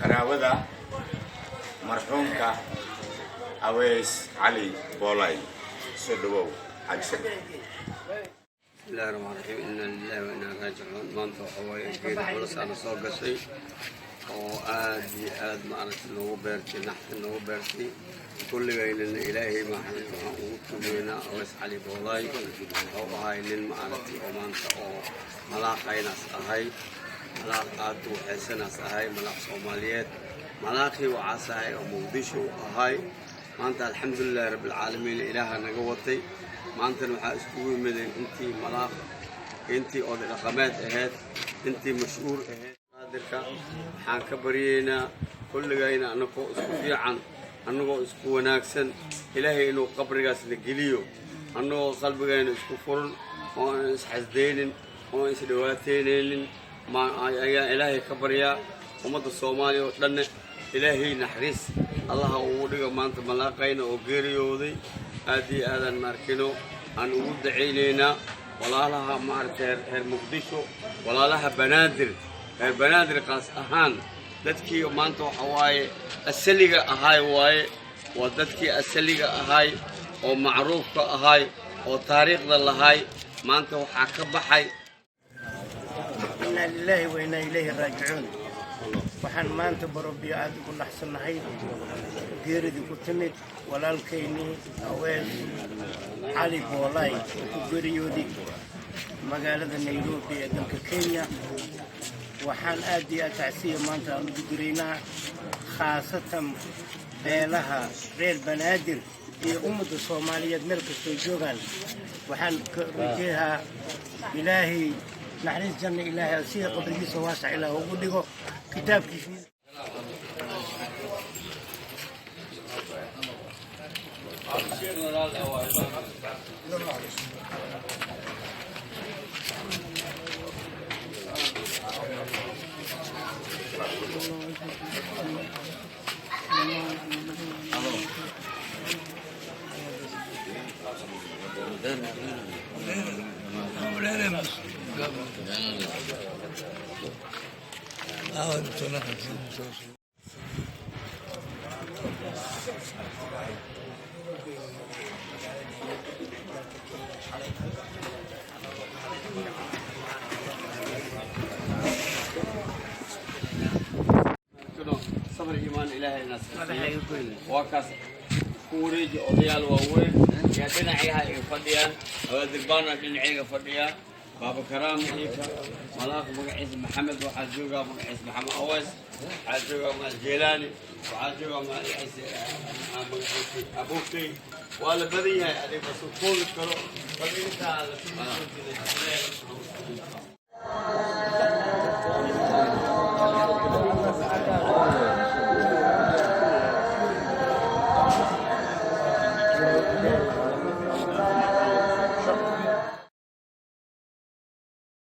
قراوده مرحومك أويس علي بولاي سدوو عجسد. بسم الله الرحمن الرحيم. إنا لله وإنا راجعون. maanta waxa waaye geed culus aan soo gashay oo aad iyo aad maaragtay noogu beertay naxti noogu beertay kulligayna ilaahay waxaan ugu tuugeynaa Aweys Cali Boolaay oo ahay nin maaragtay oo maanta oo malaaqaynaas ahay malaaq aad u xeesanaas ahay malaaq Soomaaliyeed malaaqii wacaas ahay oo Muqdisho ahay maanta alxamdulillaah rabbil caalamiin ilaaha naga watay maantana waxaa iskugu yimideen intii malaaq intii oday dhaqameed ahayd intii mashhuur ahayd qaadirka waxaan ka baryeynaa kulligayna anagoo isku fiican anagoo isku wanaagsan ilaahay inuu qabrigaasna geliyo anagoo qalbigayna isku furan oo aan isxasdeynin oo aan isdhawaateynaynin ayaa ilaahay ka baryaa ummadda Soomaaliya oo dhan ilaahay naxariis allaha ugu dhigo maanta malaaqayna oo geeriyooday aad iyo aadan markino aan ugu daceyneynaa walaalaha maartay reer Muqdisho walaalaha banaadir qaas ahaan dadkii maanta waxa waaye asaliga ahay waaye waa dadkii asaliga ahay oo macruufka ahay oo taariikhda lahay maanta waxaa ka baxay inna lillahi wa inna ilayhi raaji'uun waxaan maanta barobbiyo aad ugu naxsanahay geeridii ku timid walaalkaynii Aweys Cali Boolaay oo ku geeriyooday magaalada Nairobi ee dalka Kenya waxaan aad iyo aad tacsiya maanta aan ugu diraynaa khaasatan beelaha reer banaadir iyo ummadda Soomaaliyeed meel kastoo joogaan waxaan ka rajayaa ilaahay naxariis janna ilaahay si qabrigiisa waasac ilaahay ugu dhigo kitaabkiisa صبر إيمان إلهي الناس وكاس كوريج أضيال ووين يا دنعيها يفديان ودربانا دنعيها فديان بابا كرام هيك ملاك مقعيس محمد وحجوجا مقعيس محمد أويس حجوجا مع الجيلاني وحجوجا مع العيس أبوكي ولا بديها يعني بس كل كرو بديها على Yeah.